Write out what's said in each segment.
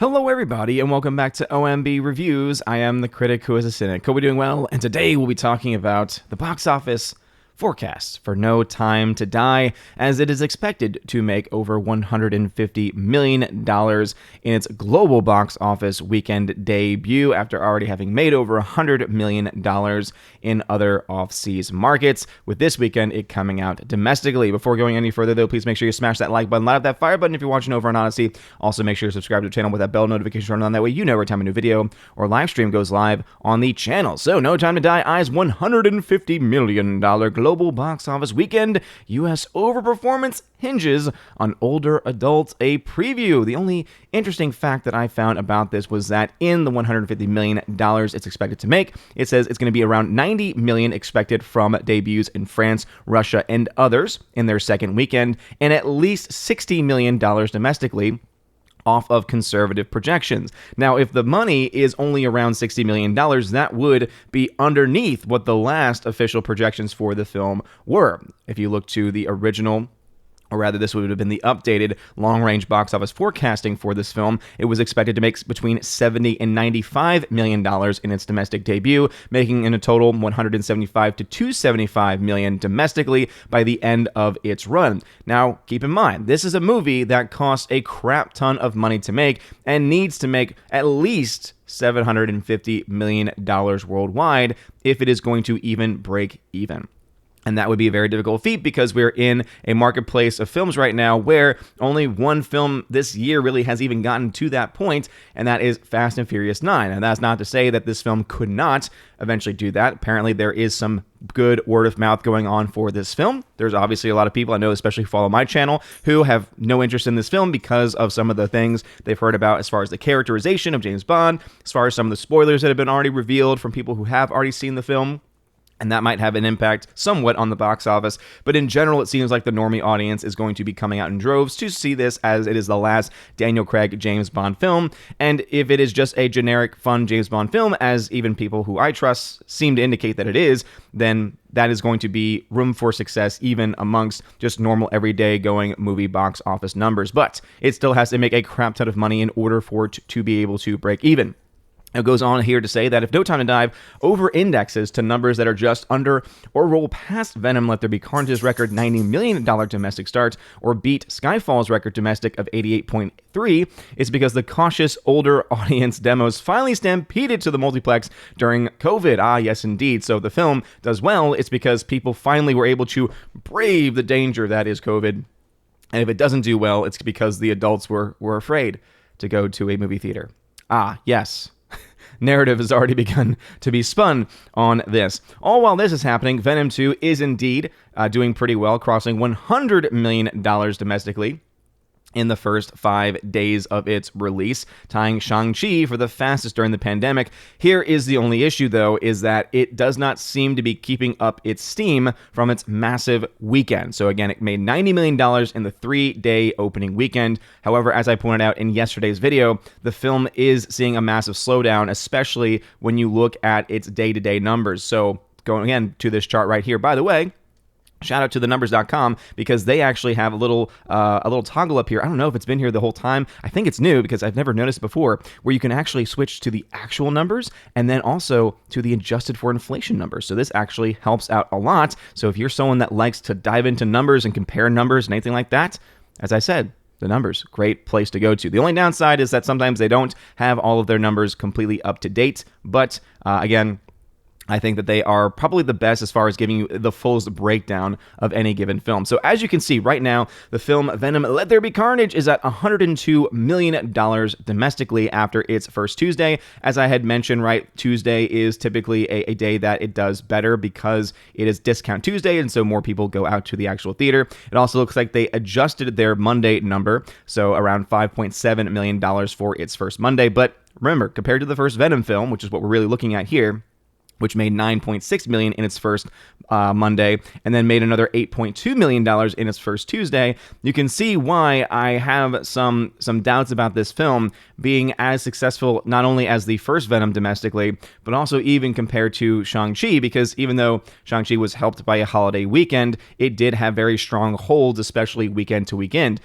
Hello everybody and welcome back to OMB Reviews. I am the critic who is a cynic. Hope we're doing well, and today we'll be talking about the box office forecast for No Time to Die, as it is expected to make over $150 million in its global box office weekend debut after already having made over $100 million in other off-seas markets, with this weekend it coming out domestically. Before going any further though, please make sure you smash that like button, light up that fire button if you're watching over on Odyssey. Also make sure you subscribe to the channel with that bell notification turned on, that way you know every time a new video or live stream goes live on the channel. So No Time to Die eyes $150 million global box office weekend. U.S. overperformance hinges on older adults. A preview. The only interesting fact that I found about this was that in the $150 million it's expected to make, it says it's going to be around $90 million expected from debuts in France, Russia, and others in their second weekend, and at least $60 million domestically off of conservative projections. Now, if the money is only around $60 million, that would be underneath what the last official projections for the film were. If you look to the original, or rather this would have been the updated long-range box office forecasting for this film, it was expected to make between $70 and $95 million in its domestic debut, making in a total $175 to $275 million domestically by the end of its run. Now, keep in mind, this is a movie that costs a crap ton of money to make and needs to make at least $750 million worldwide if it is going to even break even. And that would be a very difficult feat because we're in a marketplace of films right now where only one film this year really has even gotten to that point, and that is Fast and Furious 9. And that's not to say that this film could not eventually do that. Apparently, there is some good word of mouth going on for this film. There's obviously a lot of people I know, especially follow my channel, who have no interest in this film because of some of the things they've heard about as far as the characterization of James Bond, as far as some of the spoilers that have been already revealed from people who have already seen the film. And that might have an impact somewhat on the box office. But in general, it seems like the normie audience is going to be coming out in droves to see this, as it is the last Daniel Craig James Bond film. And if it is just a generic, fun James Bond film, as even people who I trust seem to indicate that it is, then that is going to be room for success even amongst just normal everyday going movie box office numbers. But it still has to make a crap ton of money in order for it to be able to break even. It goes on here to say that if No Time to Die over-indexes to numbers that are just under or roll past Venom Let There Be Carnage's record $90 million domestic start, or beat Skyfall's record domestic of 88.3, it's because the cautious older audience demos finally stampeded to the multiplex during COVID. Ah, yes, indeed. So if the film does well, it's because people finally were able to brave the danger that is COVID. And if it doesn't do well, it's because the adults were afraid to go to a movie theater. Ah, yes. Narrative has already begun to be spun on this. All while this is happening, Venom 2 is indeed doing pretty well, crossing $100 million domestically in the first 5 days of its release, tying Shang-Chi for the fastest during the pandemic. Here is the only issue, though, is that it does not seem to be keeping up its steam from its massive weekend. So again, it made $90 million in the 3-day opening weekend. However, as I pointed out in yesterday's video, the film is seeing a massive slowdown, especially when you look at its day-to-day numbers. So going again to this chart right here, by the way, shout out to thenumbers.com, because they actually have a little toggle up here. I don't know if it's been here the whole time. I think it's new because I've never noticed before, where you can actually switch to the actual numbers and then also to the adjusted for inflation numbers. So this actually helps out a lot. So if you're someone that likes to dive into numbers and compare numbers and anything like that, as I said, the numbers, great place to go to. The only downside is that sometimes they don't have all of their numbers completely up to date. But again, I think that they are probably the best as far as giving you the fullest breakdown of any given film. So as you can see right now, the film Venom Let There Be Carnage is at $102 million domestically after its first Tuesday. As I had mentioned, right, Tuesday is typically a day that it does better because it is Discount Tuesday, and so more people go out to the actual theater. It also looks like they adjusted their Monday number, so around $5.7 million for its first Monday. But remember, compared to the first Venom film, which is what we're really looking at here, which made $9.6 million in its first Monday, and then made another $8.2 million in its first Tuesday, you can see why I have some doubts about this film being as successful not only as the first Venom domestically, but also even compared to Shang-Chi, because even though Shang-Chi was helped by a holiday weekend, it did have very strong holds, especially weekend to weekend.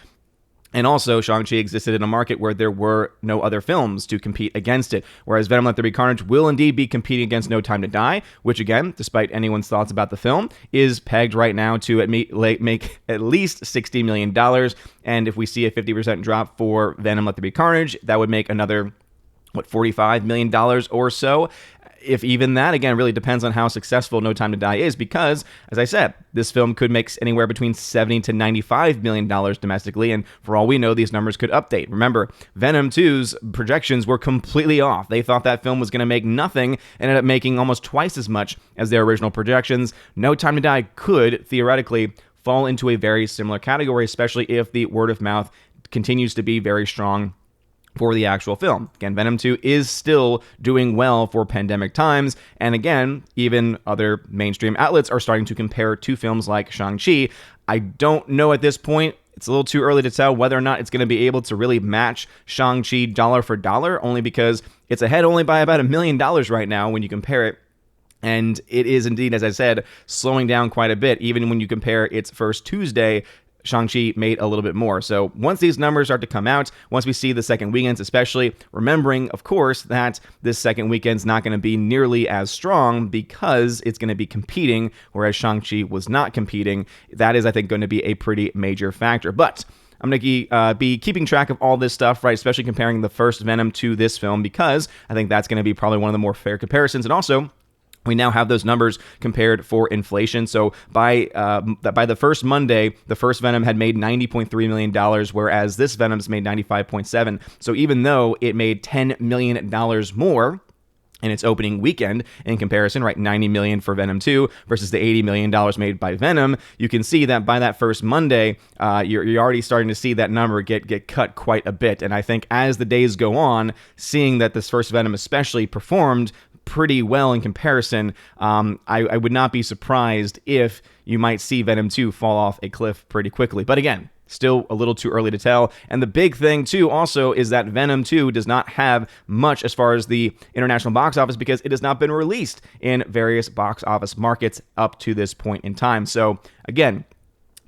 And also, Shang-Chi existed in a market where there were no other films to compete against it, whereas Venom Let There Be Carnage will indeed be competing against No Time to Die, which again, despite anyone's thoughts about the film, is pegged right now to make at least $60 million. And if we see a 50% drop for Venom Let There Be Carnage, that would make another, $45 million or so. If even that, again, really depends on how successful No Time to Die is, because, as I said, this film could make anywhere between $70 to $95 million domestically, and for all we know, these numbers could update. Remember, Venom 2's projections were completely off. They thought that film was going to make nothing, and ended up making almost twice as much as their original projections. No Time to Die could, theoretically, fall into a very similar category, especially if the word of mouth continues to be very strong for the actual film. Again, Venom 2 is still doing well for pandemic times, and again, even other mainstream outlets are starting to compare to films like Shang-Chi. I don't know at this point, it's a little too early to tell whether or not it's going to be able to really match Shang-Chi dollar for dollar, only because it's ahead only by about $1 million right now when you compare it. And it is indeed, as I said, slowing down quite a bit, even when you compare its first Tuesday. Shang-Chi made a little bit more. So once these numbers start to come out, once we see the second weekends, especially, remembering, of course, that this second weekend's not going to be nearly as strong because it's going to be competing, whereas Shang-Chi was not competing. That is, I think, going to be a pretty major factor. But I'm going to be keeping track of all this stuff, right? Especially comparing the first Venom to this film, because I think that's going to be probably one of the more fair comparisons. And also, we now have those numbers compared for inflation. So by the first Monday, the first Venom had made $90.3 million, whereas this Venom's made $95.7. So even though it made $10 million more in its opening weekend in comparison, right, $90 million for Venom 2 versus the $80 million made by Venom, you can see that by that first Monday, you're already starting to see that number get cut quite a bit. And I think as the days go on, seeing that this first Venom especially performed pretty well in comparison, I would not be surprised if you might see Venom 2 fall off a cliff pretty quickly. But again, still a little too early to tell. And the big thing, too, also, is that Venom 2 does not have much as far as the international box office because it has not been released in various box office markets up to this point in time. So, again,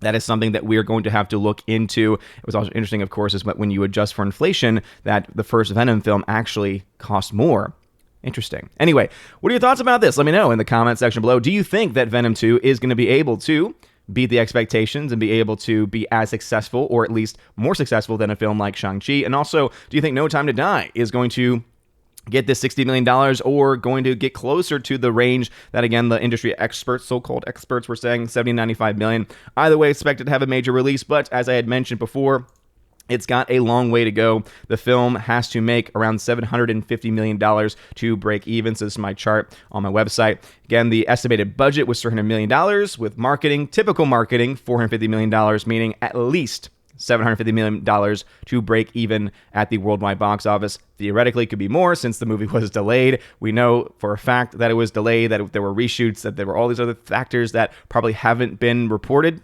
that is something that we are going to have to look into. It was also interesting, of course, is when you adjust for inflation, that the first Venom film actually cost more. Interesting. Anyway, what are your thoughts about this? Let me know in the comment section below. Do you think that Venom 2 is going to be able to beat the expectations and be able to be as successful, or at least more successful than a film like Shang-Chi? And also, do you think No Time to Die is going to get this $60 million or going to get closer to the range that, again, the industry experts, so-called experts, were saying, $70 to $95 million? Either way, expected to have a major release, but as I had mentioned before, it's got a long way to go. The film has to make around $750 million to break even. So this is my chart on my website. Again, the estimated budget was $300 million with marketing, typical marketing, $450 million, meaning at least $750 million to break even at the worldwide box office. Theoretically, it could be more since the movie was delayed. We know for a fact that it was delayed, that there were reshoots, that there were all these other factors that probably haven't been reported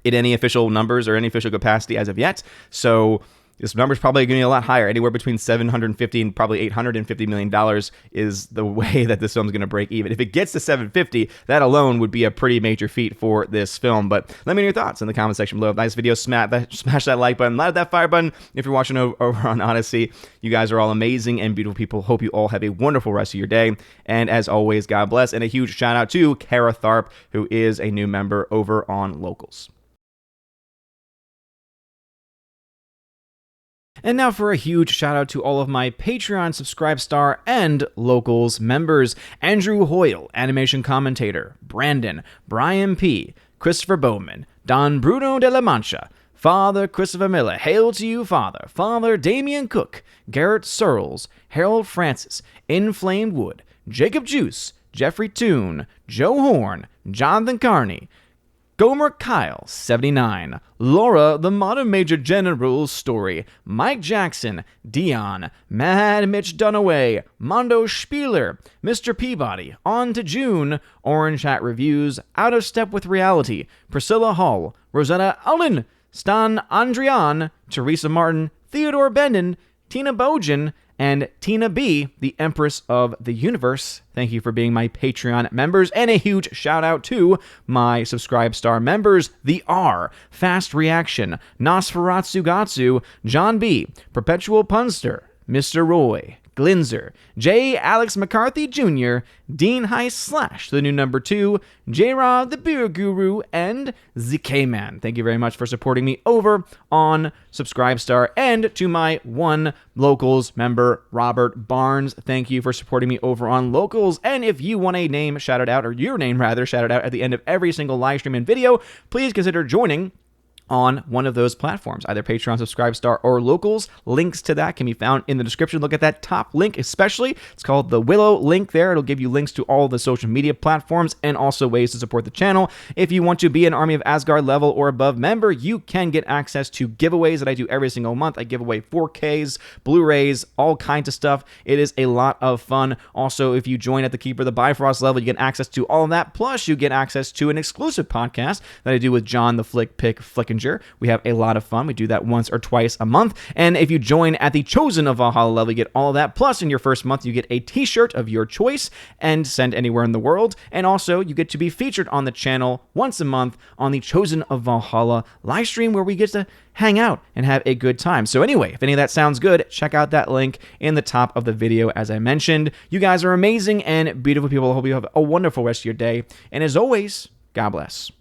in any official numbers or any official capacity as of yet. So this number is probably going to be a lot higher. Anywhere between $750 and probably $850 million is the way that this film is going to break even. If it gets to $750, that alone would be a pretty major feat for this film. But let me know your thoughts in the comment section below. If nice video, smash that like button, light that fire button. If you're watching over on Odyssey, you guys are all amazing and beautiful people. Hope you all have a wonderful rest of your day. And as always, God bless. And a huge shout out to Kara Tharp, who is a new member over on Locals. And now for a huge shout out to all of my Patreon, Subscribe Star, and Locals members: Andrew Hoyle, animation commentator; Brandon, Brian P., Christopher Bowman, Don Bruno de la Mancha, Father Christopher Miller, hail to you, Father; Father Damian Cook, Garrett Searles, Harold Francis, Inflamed Wood, Jacob Juice, Jeffrey Toone, Joe Horn, Jonathan Carney, Gomer Kyle, 79, Laura, the Modern Major General's Story, Mike Jackson, Dion, Mad Mitch Dunaway, Mondo Spieler, Mr. Peabody, On to June, Orange Hat Reviews, Out of Step with Reality, Priscilla Hall, Rosetta Allen, Stan Andrian, Teresa Martin, Theodore Benden, Tina Bojan, And Tina B, the Empress of the Universe, thank you for being my Patreon members. And a huge shout out to my Subscribe Star members, The R, Fast Reaction, Nosferatu Gatsu, John B, Perpetual Punster, Mr. Roy, Glinzer, J. Alex McCarthy Jr., Dean Heist / the new number 2, J-Rod the Beer Guru, and ZK-Man. Thank you very much for supporting me over on Subscribestar. And to my one Locals member, Robert Barnes, thank you for supporting me over on Locals. And if you want a name shouted out, or your name rather, shouted out at the end of every single live stream and video, please consider joining on one of those platforms, either Patreon, Subscribestar, or Locals. Links to that can be found in the description. Look at that top link especially. It's called the Willow link there. It'll give you links to all the social media platforms and also ways to support the channel. If you want to be an Army of Asgard level or above member, you can get access to giveaways that I do every single month. I give away 4Ks, Blu-rays, all kinds of stuff. It is a lot of fun. Also, if you join at the Keeper of the Bifrost level, you get access to all of that. Plus, you get access to an exclusive podcast that I do with John the Flick Pick Flickinger. We have a lot of fun. We do that once or twice a month. And if you join at the Chosen of Valhalla level, you get all of that. Plus, in your first month, you get a t-shirt of your choice and send anywhere in the world. And also, you get to be featured on the channel once a month on the Chosen of Valhalla live stream, where we get to hang out and have a good time. So anyway, if any of that sounds good, check out that link in the top of the video as I mentioned. You guys are amazing and beautiful people. I hope you have a wonderful rest of your day. And as always, God bless.